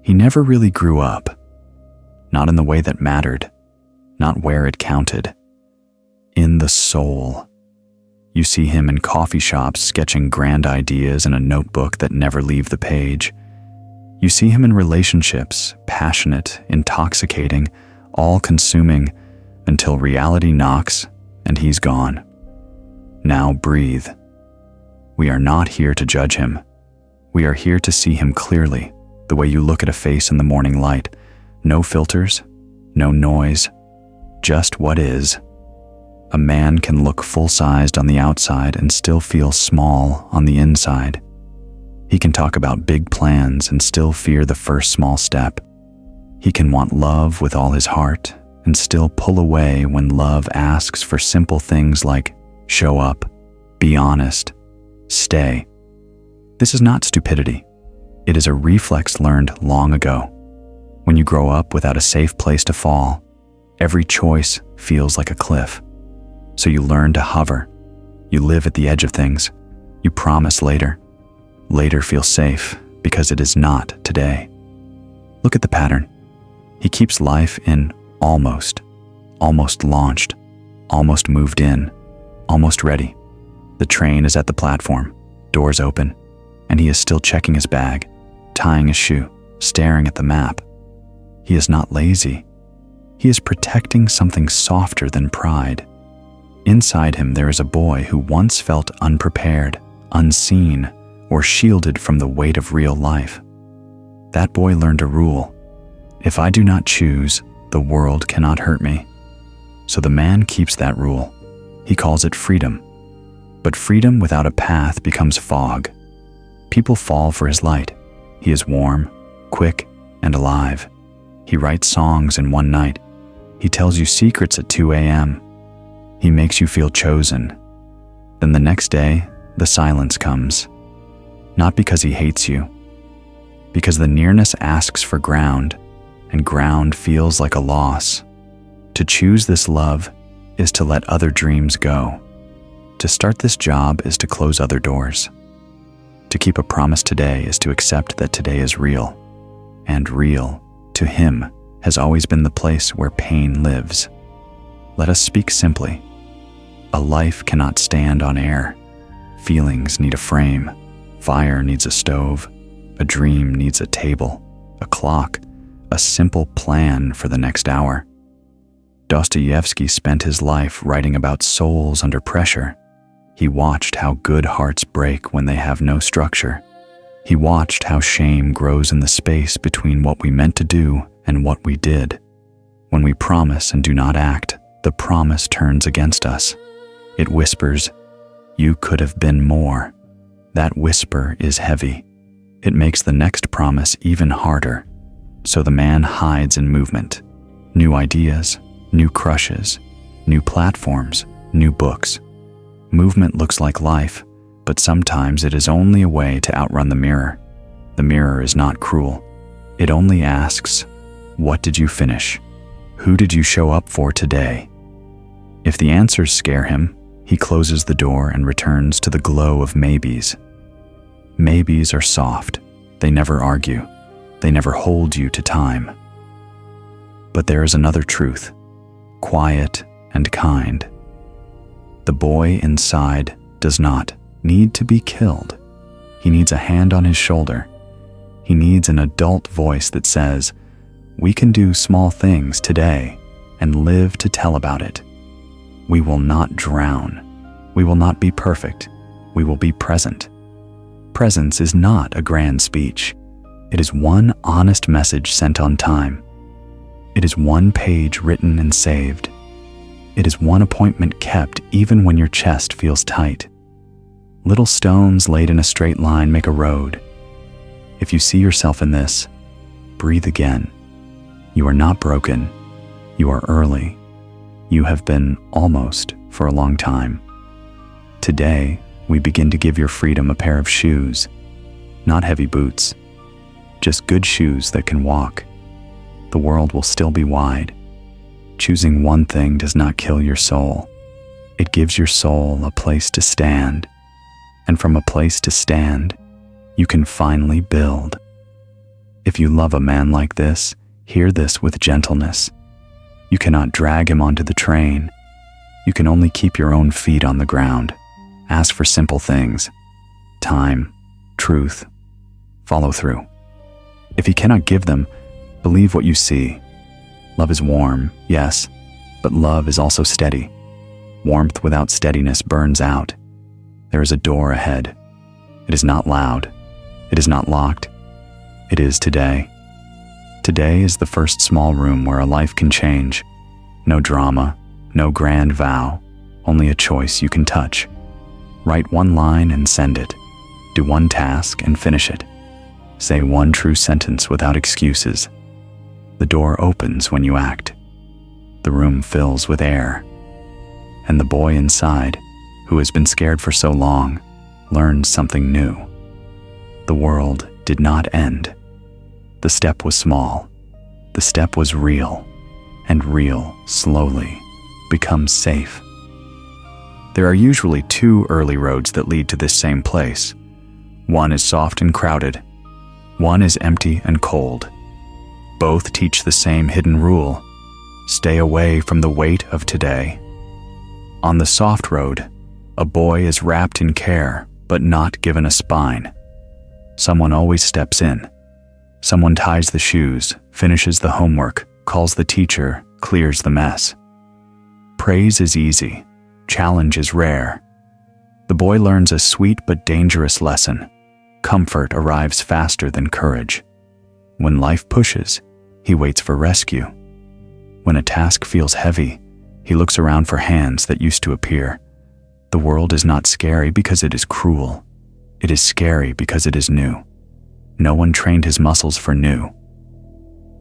He never really grew up. Not in the way that mattered, not where it counted. In the soul. You see him in coffee shops sketching grand ideas in a notebook that never leave the page. You see him in relationships, passionate, intoxicating, all-consuming, until reality knocks and he's gone. Now breathe. We are not here to judge him. We are here to see him clearly, the way you look at a face in the morning light. No filters, no noise, just what is. A man can look full-sized on the outside and still feel small on the inside. He can talk about big plans and still fear the first small step. He can want love with all his heart and still pull away when love asks for simple things like show up, be honest, stay. This is not stupidity. It is a reflex learned long ago. When you grow up without a safe place to fall, every choice feels like a cliff. So you learn to hover. You live at the edge of things. You promise later. Later feels safe because it is not today. Look at the pattern. He keeps life in almost launched, almost moved in, almost ready. The train is at the platform, doors open, and he is still checking his bag, tying his shoe, staring at the map. He is not lazy. He is protecting something softer than pride. Inside him there is a boy who once felt unprepared, unseen, or shielded from the weight of real life. That boy learned a rule. If I do not choose, the world cannot hurt me. So the man keeps that rule. He calls it freedom. But freedom without a path becomes fog. People fall for his light. He is warm, quick, and alive. He writes songs in one night. He tells you secrets at 2 a.m. He makes you feel chosen. Then the next day, the silence comes. Not because he hates you, because the nearness asks for ground, and ground feels like a loss. To choose this love is to let other dreams go. To start this job is to close other doors. To keep a promise today is to accept that today is real, and real, to him, has always been the place where pain lives. Let us speak simply. A life cannot stand on air. Feelings need a frame. Fire needs a stove. A dream needs a table, a clock, a simple plan for the next hour. Dostoevsky spent his life writing about souls under pressure. He watched how good hearts break when they have no structure. He watched how shame grows in the space between what we meant to do and what we did. When we promise and do not act, the promise turns against us. It whispers, "You could have been more." That whisper is heavy. It makes the next promise even harder. So the man hides in movement. New ideas, new crushes, new platforms, new books. Movement looks like life, but sometimes it is only a way to outrun the mirror. The mirror is not cruel. It only asks, what did you finish? Who did you show up for today? If the answers scare him, he closes the door and returns to the glow of maybes. Maybes are soft. They never argue. They never hold you to time. But there is another truth, quiet and kind. The boy inside does not need to be killed. He needs a hand on his shoulder. He needs an adult voice that says, we can do small things today and live to tell about it. We will not drown. We will not be perfect. We will be present. Presence is not a grand speech. It is one honest message sent on time. It is one page written and saved. It is one appointment kept even when your chest feels tight. Little stones laid in a straight line make a road. If you see yourself in this, breathe again. You are not broken. You are early. You have been almost for a long time. Today, we begin to give your freedom a pair of shoes, not heavy boots, just good shoes that can walk. The world will still be wide. Choosing one thing does not kill your soul. It gives your soul a place to stand. And from a place to stand, you can finally build. If you love a man like this, hear this with gentleness. You cannot drag him onto the train. You can only keep your own feet on the ground. Ask for simple things: time, truth, follow through. If he cannot give them, believe what you see. Love is warm, yes, but love is also steady. Warmth without steadiness burns out. There is a door ahead. It is not loud. It is not locked. It is today. Today is the first small room where a life can change. No drama, no grand vow, only a choice you can touch. Write one line and send it. Do one task and finish it. Say one true sentence without excuses. The door opens when you act. The room fills with air. And the boy inside, who has been scared for so long, learns something new. The world did not end. The step was small. The step was real. And real, slowly, becomes safe. There are usually two early roads that lead to this same place. One is soft and crowded. One is empty and cold. Both teach the same hidden rule: stay away from the weight of today. On the soft road, a boy is wrapped in care, but not given a spine. Someone always steps in. Someone ties the shoes, finishes the homework, calls the teacher, clears the mess. Praise is easy. Challenge is rare. The boy learns a sweet but dangerous lesson. Comfort arrives faster than courage. When life pushes, he waits for rescue. When a task feels heavy, he looks around for hands that used to appear. The world is not scary because it is cruel. It is scary because it is new. No one trained his muscles for new.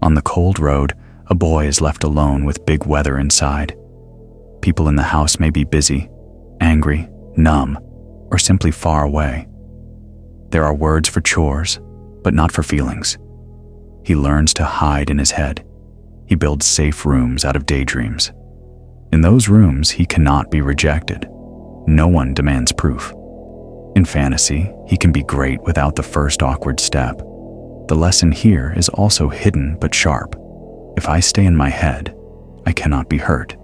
On the cold road, a boy is left alone with big weather inside. People in the house may be busy, angry, numb, or simply far away. There are words for chores, but not for feelings. He learns to hide in his head. He builds safe rooms out of daydreams. In those rooms, he cannot be rejected. No one demands proof. In fantasy, he can be great without the first awkward step. The lesson here is also hidden but sharp. If I stay in my head, I cannot be hurt.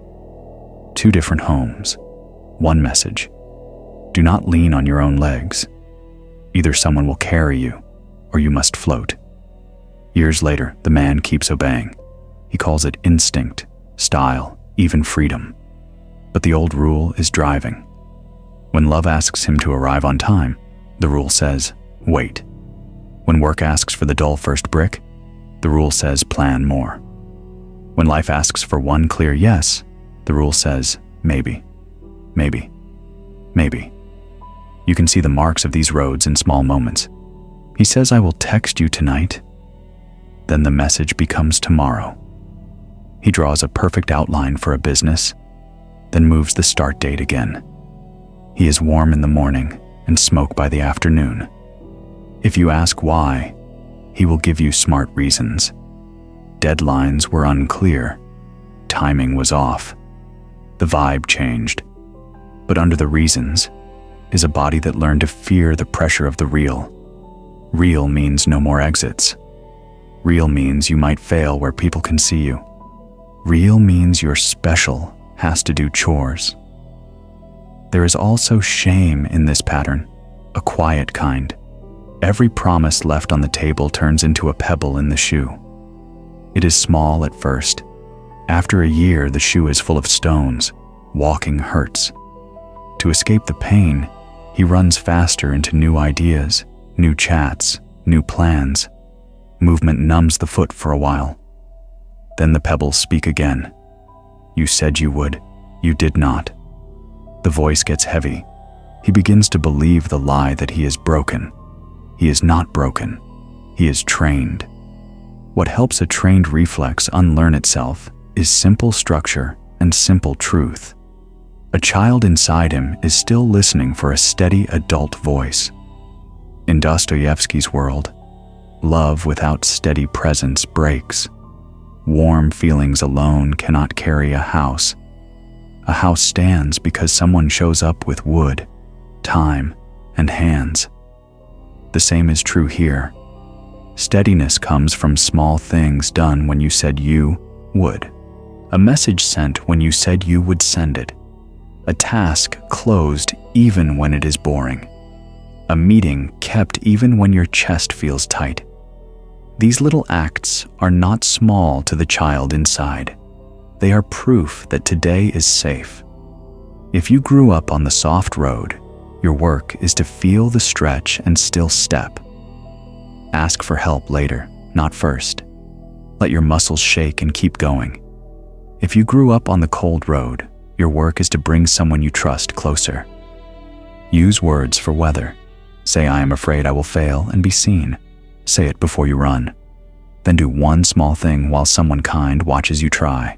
Two different homes. One message: do not lean on your own legs. Either someone will carry you, or you must float. Years later, the man keeps obeying. He calls it instinct, style, even freedom. But the old rule is driving. When love asks him to arrive on time, the rule says, wait. When work asks for the dull first brick, the rule says, plan more. When life asks for one clear yes, the rule says, maybe, maybe, maybe. You can see the marks of these roads in small moments. He says, I will text you tonight. Then the message becomes tomorrow. He draws a perfect outline for a business, then moves the start date again. He is warm in the morning and smoke by the afternoon. If you ask why, he will give you smart reasons. Deadlines were unclear. Timing was off. The vibe changed. But under the reasons is a body that learned to fear the pressure of the real. Real means no more exits. Real means you might fail where people can see you. Real means your special has to do chores. There is also shame in this pattern, a quiet kind. Every promise left on the table turns into a pebble in the shoe. It is small at first. After a year, the shoe is full of stones. Walking hurts. To escape the pain, he runs faster into new ideas, new chats, new plans. Movement numbs the foot for a while. Then the pebbles speak again. You said you would. You did not. The voice gets heavy. He begins to believe the lie that he is broken. He is not broken. He is trained. What helps a trained reflex unlearn itself is simple structure and simple truth. A child inside him is still listening for a steady adult voice. In Dostoevsky's world, love without steady presence breaks. Warm feelings alone cannot carry a house. A house stands because someone shows up with wood, time, and hands. The same is true here. Steadiness comes from small things done when you said you would. A message sent when you said you would send it. A task closed even when it is boring. A meeting kept even when your chest feels tight. These little acts are not small to the child inside. They are proof that today is safe. If you grew up on the soft road, your work is to feel the stretch and still step. Ask for help later, not first. Let your muscles shake and keep going. If you grew up on the cold road, your work is to bring someone you trust closer. Use words for weather. Say, "I am afraid I will fail," and be seen. Say it before you run. Then do one small thing while someone kind watches you try.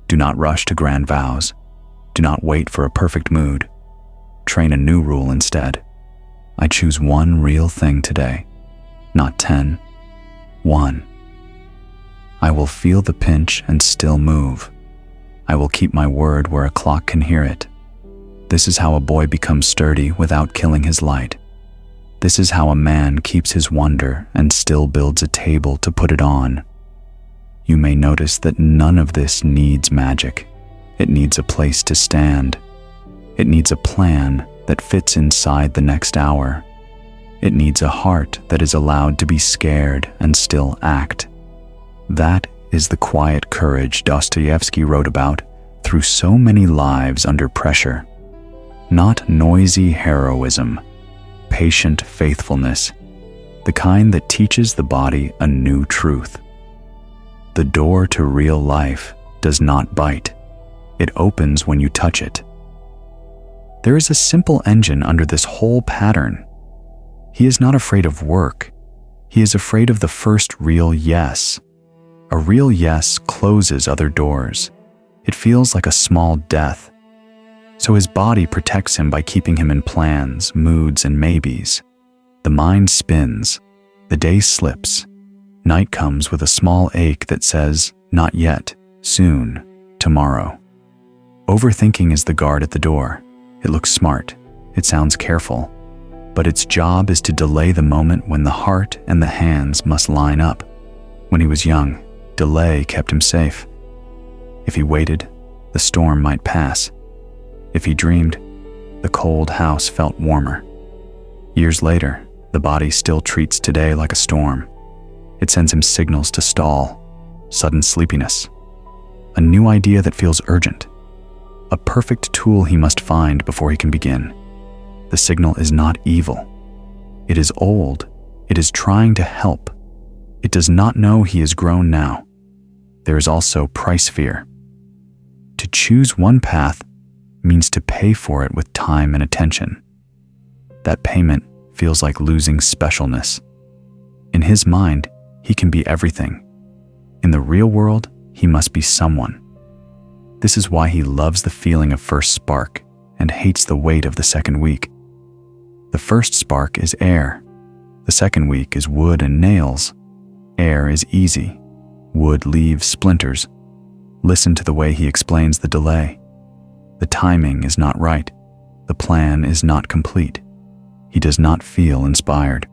Do not rush to grand vows. Do not wait for a perfect mood. Train a new rule instead. I choose one real thing today, not 10. 1. I will feel the pinch and still move. I will keep my word where a clock can hear it. This is how a boy becomes sturdy without killing his light. This is how a man keeps his wonder and still builds a table to put it on. You may notice that none of this needs magic. It needs a place to stand. It needs a plan that fits inside the next hour. It needs a heart that is allowed to be scared and still act. That is the quiet courage Dostoevsky wrote about through so many lives under pressure. Not noisy heroism, patient faithfulness, the kind that teaches the body a new truth. The door to real life does not bite. It opens when you touch it. There is a simple engine under this whole pattern. He is not afraid of work. He is afraid of the first real yes. A real yes closes other doors. It feels like a small death. So his body protects him by keeping him in plans, moods, and maybes. The mind spins. The day slips. Night comes with a small ache that says, not yet, soon, tomorrow. Overthinking is the guard at the door. It looks smart. It sounds careful. But its job is to delay the moment when the heart and the hands must line up. When he was young, delay kept him safe. If he waited, the storm might pass. If he dreamed, the cold house felt warmer. Years later, the body still treats today like a storm. It sends him signals to stall, sudden sleepiness, a new idea that feels urgent, a perfect tool he must find before he can begin. The signal is not evil. It is old. It is trying to help. It does not know he is grown now. There is also price fear. To choose one path means to pay for it with time and attention. That payment feels like losing specialness. In his mind, he can be everything. In the real world, he must be someone. This is why he loves the feeling of first spark and hates the weight of the second week. The first spark is air. The second week is wood and nails. Air is easy. Wood leaves splinters. Listen to the way he explains the delay. The timing is not right. The plan is not complete. He does not feel inspired.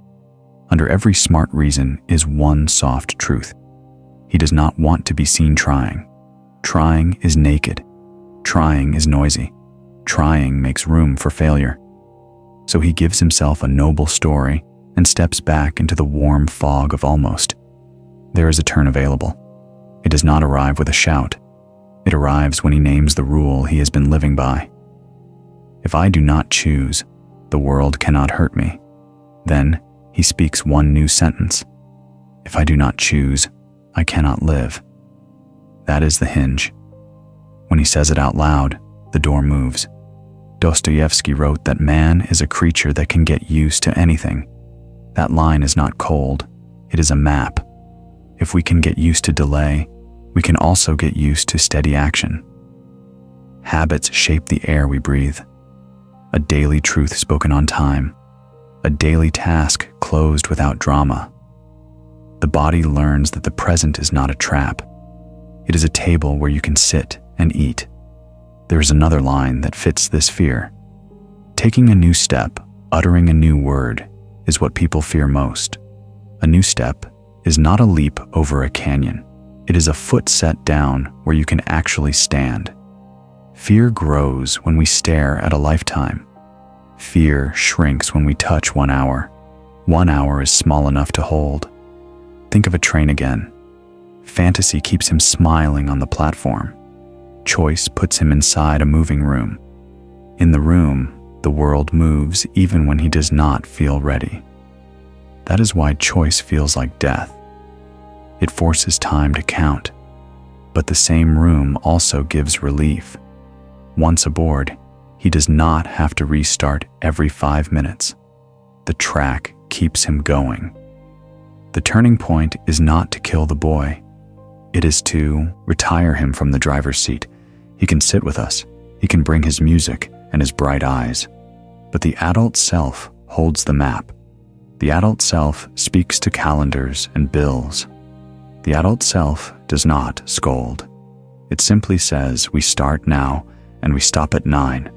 Under every smart reason is one soft truth. He does not want to be seen trying. Trying is naked. Trying is noisy. Trying makes room for failure. So he gives himself a noble story and steps back into the warm fog of almost. There is a turn available. It does not arrive with a shout. It arrives when he names the rule he has been living by. If I do not choose, the world cannot hurt me. Then he speaks one new sentence. If I do not choose, I cannot live. That is the hinge. When he says it out loud, the door moves. Dostoevsky wrote that man is a creature that can get used to anything. That line is not cold, it is a map. If we can get used to delay, we can also get used to steady action. Habits shape the air we breathe. A daily truth spoken on time. A daily task closed without drama. The body learns that the present is not a trap. It is a table where you can sit and eat. There is another line that fits this fear. Taking a new step, uttering a new word, is what people fear most. A new step is not a leap over a canyon. It is a foot set down where you can actually stand. Fear grows when we stare at a lifetime. Fear shrinks when we touch 1 hour. 1 hour is small enough to hold. Think of a train again. Fantasy keeps him smiling on the platform. Choice puts him inside a moving room. In the room, the world moves even when he does not feel ready. That is why choice feels like death. It forces time to count, but the same room also gives relief. Once aboard, he does not have to restart every 5 minutes. The track keeps him going. The turning point is not to kill the boy. It is to retire him from the driver's seat. He can sit with us. He can bring his music and his bright eyes. But the adult self holds the map. The adult self speaks to calendars and bills. The adult self does not scold. It simply says, we start now and we stop at 9.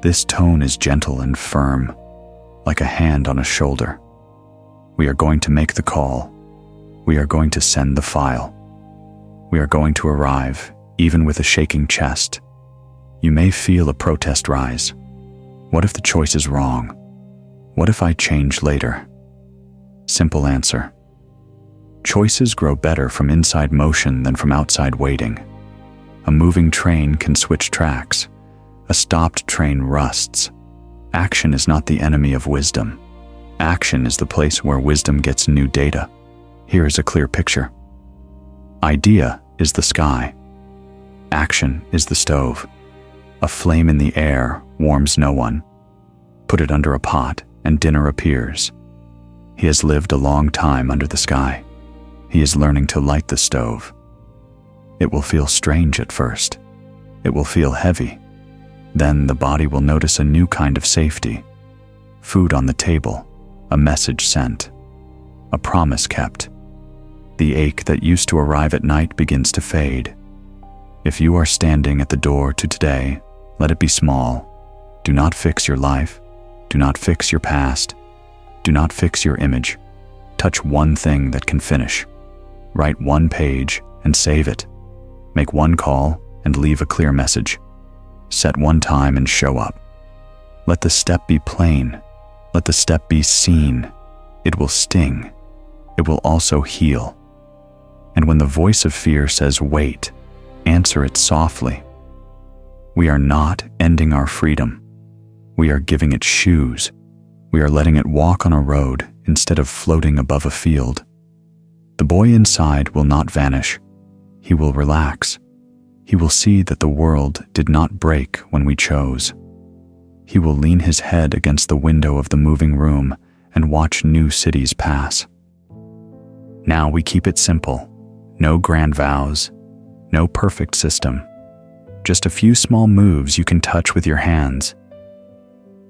This tone is gentle and firm, like a hand on a shoulder. We are going to make the call. We are going to send the file. We are going to arrive, even with a shaking chest. You may feel a protest rise. What if the choice is wrong? What if I change later? Simple answer. Choices grow better from inside motion than from outside waiting. A moving train can switch tracks. A stopped train rusts. Action is not the enemy of wisdom. Action is the place where wisdom gets new data. Here is a clear picture. Idea is the sky. Action is the stove. A flame in the air warms no one. Put it under a pot and dinner appears. He has lived a long time under the sky. He is learning to light the stove. It will feel strange at first. It will feel heavy. Then the body will notice a new kind of safety. Food on the table, a message sent, a promise kept. The ache that used to arrive at night begins to fade. If you are standing at the door to today, let it be small. Do not fix your life. Do not fix your past. Do not fix your image. Touch one thing that can finish. Write one page and save it. Make one call and leave a clear message. Set one time and show up. Let the step be plain. Let the step be seen. It will sting. It will also heal. And when the voice of fear says wait, answer it softly. We are not ending our freedom. We are giving it shoes. We are letting it walk on a road instead of floating above a field. The boy inside will not vanish. He will relax. He will see that the world did not break when we chose. He will lean his head against the window of the moving room and watch new cities pass. Now we keep it simple. No grand vows. No perfect system. Just a few small moves you can touch with your hands.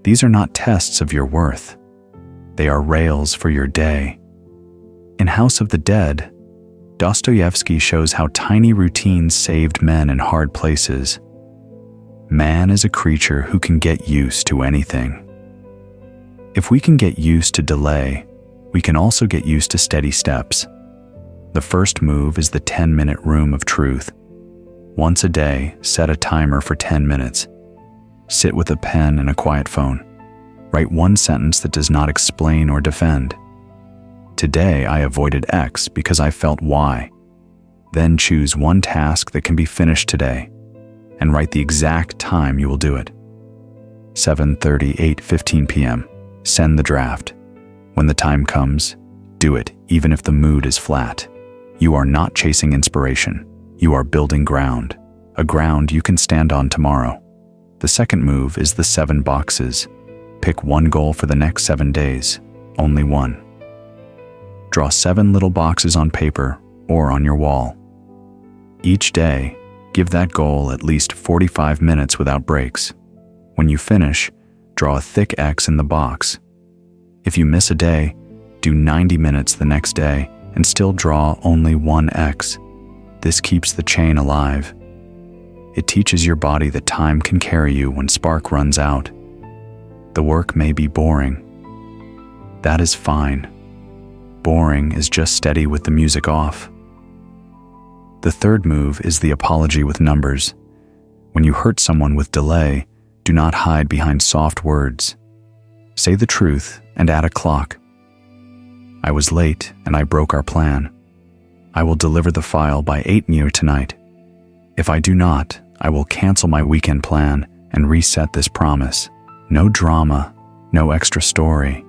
These are not tests of your worth. They are rails for your day. In House of the Dead, Dostoevsky shows how tiny routines saved men in hard places. Man is a creature who can get used to anything. If we can get used to delay, we can also get used to steady steps. The first move is the 10-minute room of truth. Once a day, set a timer for 10 minutes. Sit with a pen and a quiet phone. Write one sentence that does not explain or defend. Today, I avoided X because I felt Y. Then choose one task that can be finished today and write the exact time you will do it. 7:30, 8:15 p.m. Send the draft. When the time comes, do it even if the mood is flat. You are not chasing inspiration. You are building ground, a ground you can stand on tomorrow. The second move is the 7 boxes. Pick one goal for the next 7 days, only one. Draw 7 little boxes on paper or on your wall. Each day, give that goal at least 45 minutes without breaks. When you finish, draw a thick X in the box. If you miss a day, do 90 minutes the next day and still draw only one X. This keeps the chain alive. It teaches your body that time can carry you when spark runs out. The work may be boring. That is fine. boring is just steady with the music off. The third move is the apology with numbers. When you hurt someone with delay, do not hide behind soft words. Say the truth and add a clock. I was late and I broke our plan. I will deliver the file by 8 p.m. tonight. If I do not, I will cancel my weekend plan and reset this promise. No drama, no extra story.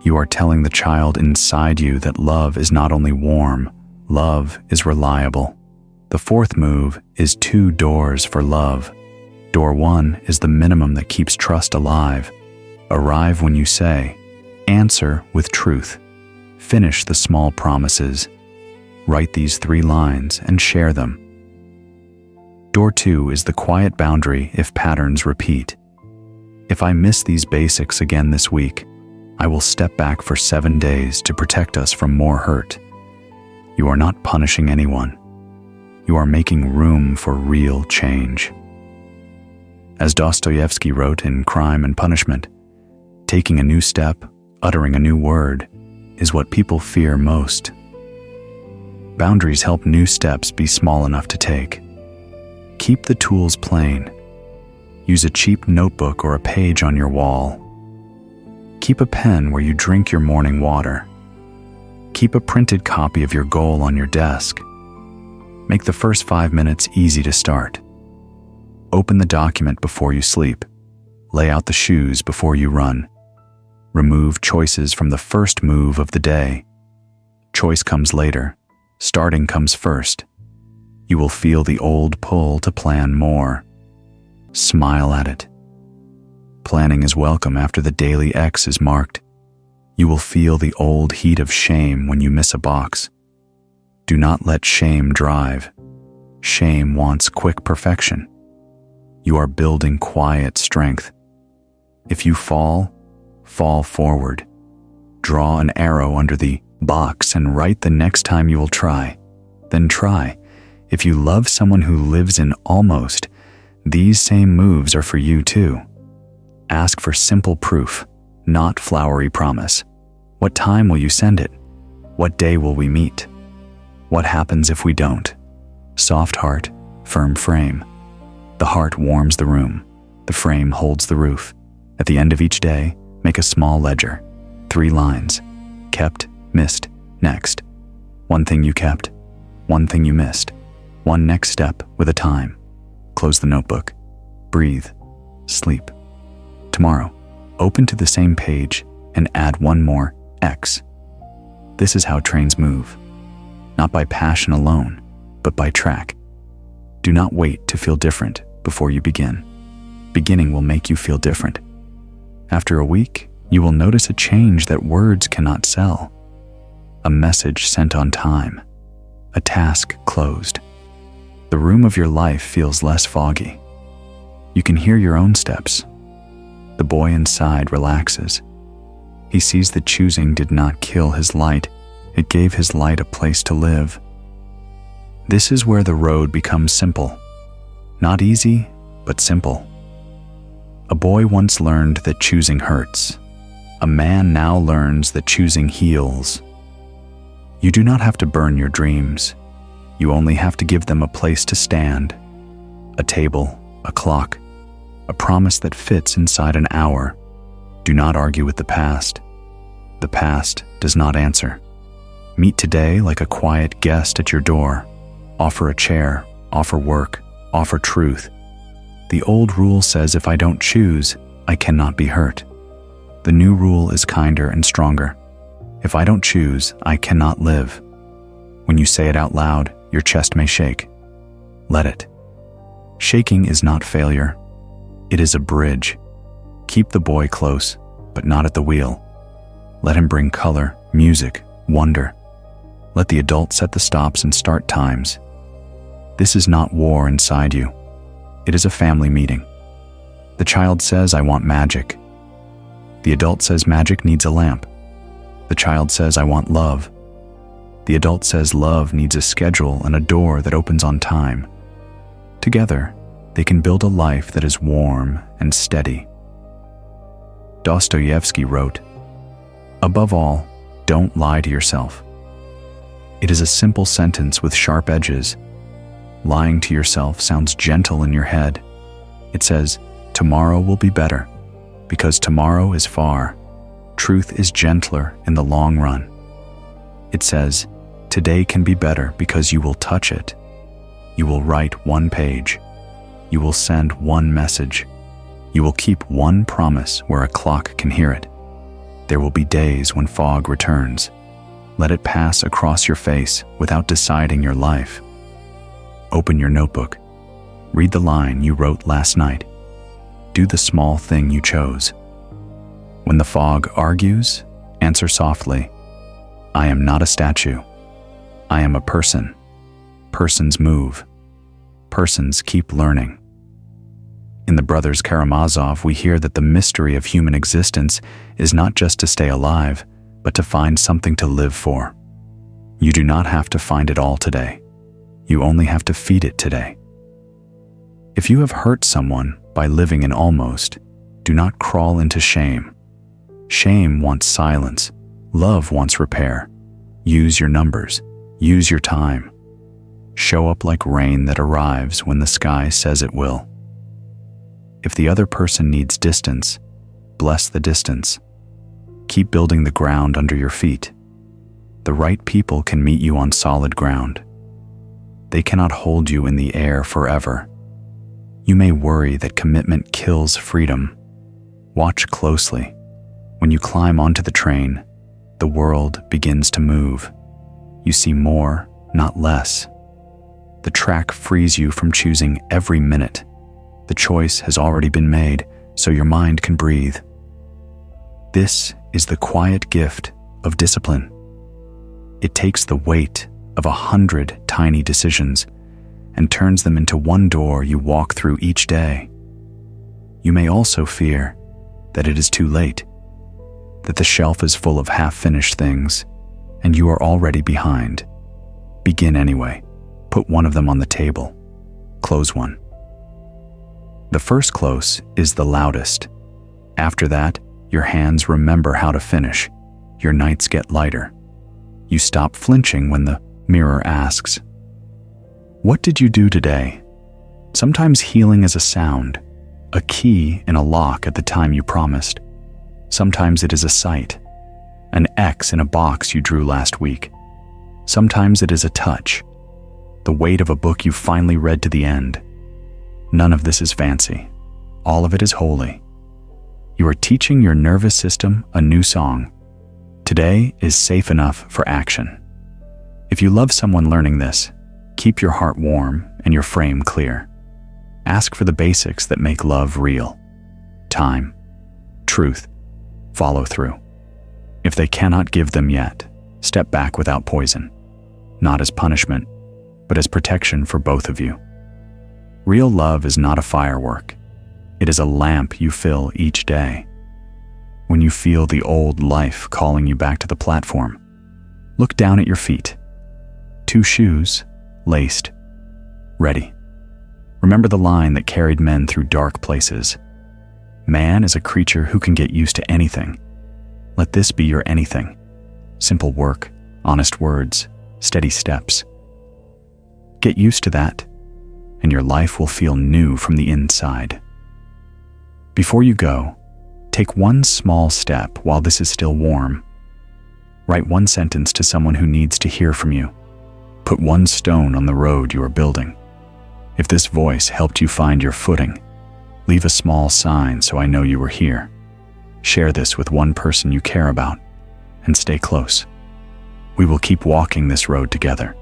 You are telling the child inside you that love is not only warm, love is reliable. The fourth move is 2 doors for love. Door 1 is the minimum that keeps trust alive. Arrive when you say. Answer with truth. Finish the small promises. Write these 3 lines and share them. Door 2 is the quiet boundary if patterns repeat. If I miss these basics again this week, I will step back for 7 days to protect us from more hurt. You are not punishing anyone. You are making room for real change. As Dostoevsky wrote in Crime and Punishment, taking a new step, uttering a new word, is what people fear most. Boundaries help new steps be small enough to take. Keep the tools plain. Use a cheap notebook or a page on your wall. Keep a pen where you drink your morning water. Keep a printed copy of your goal on your desk. Make the first 5 minutes easy to start. Open the document before you sleep. Lay out the shoes before you run. Remove choices from the first move of the day. Choice comes later. Starting comes first. You will feel the old pull to plan more. Smile at it. Planning is welcome after the daily X is marked. You will feel the old heat of shame when you miss a box. Do not let shame drive. Shame wants quick perfection. You are building quiet strength. If you fall, fall forward. Draw an arrow under the box and write the next time you will try. Then try. If you love someone who lives in almost, these same moves are for you too. Ask for simple proof, not flowery promise. What time will you send it? What day will we meet? What happens if we don't? Soft heart, firm frame. The heart warms the room. The frame holds the roof. At the end of each day, make a small ledger. 3 lines. Kept, missed, next. 1 thing you kept. 1 thing you missed. 1 next step with a time. Close the notebook. Breathe. Sleep. Tomorrow, open to the same page and add 1 more X. This is how trains move. Not by passion alone, but by track. Do not wait to feel different before you begin. Beginning will make you feel different. After a week, you will notice a change that words cannot sell. A message sent on time. A task closed. The room of your life feels less foggy. You can hear your own steps. The boy inside relaxes. He sees that choosing did not kill his light. It gave his light a place to live. This is where the road becomes simple. Not easy, but simple. A boy once learned that choosing hurts. A man now learns that choosing heals. You do not have to burn your dreams. You only have to give them a place to stand. A table, a clock, a promise that fits inside an hour. Do not argue with the past. The past does not answer. Meet today like a quiet guest at your door. Offer a chair, offer work, offer truth. The old rule says if I don't choose, I cannot be hurt. The new rule is kinder and stronger. If I don't choose, I cannot live. When you say it out loud, your chest may shake. Let it. Shaking is not failure. It is a bridge. Keep the boy close, but not at the wheel. Let him bring color, music, wonder. Let the adult set the stops and start times. This is not war inside you. It is a family meeting. The child says, I want magic. The adult says magic needs a lamp. The child says, I want love. The adult says love needs a schedule and a door that opens on time. Together, they can build a life that is warm and steady. Dostoevsky wrote, above all, Don't lie to yourself. It is a simple sentence with sharp edges. Lying to yourself sounds gentle in your head. It says, tomorrow will be better, because tomorrow is far. Truth is gentler in the long run. It says, today can be better because you will touch it. You will write one page. You will send one message. You will keep one promise where a clock can hear it. There will be days when fog returns. Let it pass across your face without deciding your life. Open your notebook. Read the line you wrote last night. Do the small thing you chose. When the fog argues, answer softly, I am not a statue. I am a person. Persons move. Persons keep learning. In the Brothers Karamazov, we hear that the mystery of human existence is not just to stay alive, but to find something to live for. You do not have to find it all today. You only have to feed it today. If you have hurt someone by living in almost, do not crawl into shame. Shame wants silence. Love wants repair. Use your numbers. Use your time. Show up like rain that arrives when the sky says it will. If the other person needs distance, bless the distance. Keep building the ground under your feet. The right people can meet you on solid ground. They cannot hold you in the air forever. You may worry that commitment kills freedom. Watch closely. When you climb onto the train, the world begins to move. You see more, not less. The track frees you from choosing every minute. The choice has already been made, so your mind can breathe. This is the quiet gift of discipline. It takes the weight of 100 tiny decisions and turns them into one door you walk through each day. You may also fear that it is too late, that the shelf is full of half-finished things, and you are already behind. Begin anyway. Put one of them on the table. Close one. The first close is the loudest. After that, your hands remember how to finish. Your nights get lighter. You stop flinching when the mirror asks, what did you do today? Sometimes healing is a sound, a key in a lock at the time you promised. Sometimes it is a sight, an X in a box you drew last week. Sometimes it is a touch, the weight of a book you finally read to the end. None of this is fancy. All of it is holy. You are teaching your nervous system a new song. Today is safe enough for action. If you love someone learning this, keep your heart warm and your frame clear. Ask for the basics that make love real. Time, truth, follow through. If they cannot give them yet, step back without poison, not as punishment, but as protection for both of you. Real love is not a firework. It is a lamp you fill each day. When you feel the old life calling you back to the platform, look down at your feet. 2 shoes, laced, ready. Remember the line that carried men through dark places. Man is a creature who can get used to anything. Let this be your anything. Simple work, honest words, steady steps. Get used to that, and your life will feel new from the inside. Before you go, take one small step while this is still warm. Write one sentence to someone who needs to hear from you. Put one stone on the road you are building. If this voice helped you find your footing, leave a small sign so I know you were here. Share this with one person you care about, and stay close. We will keep walking this road together.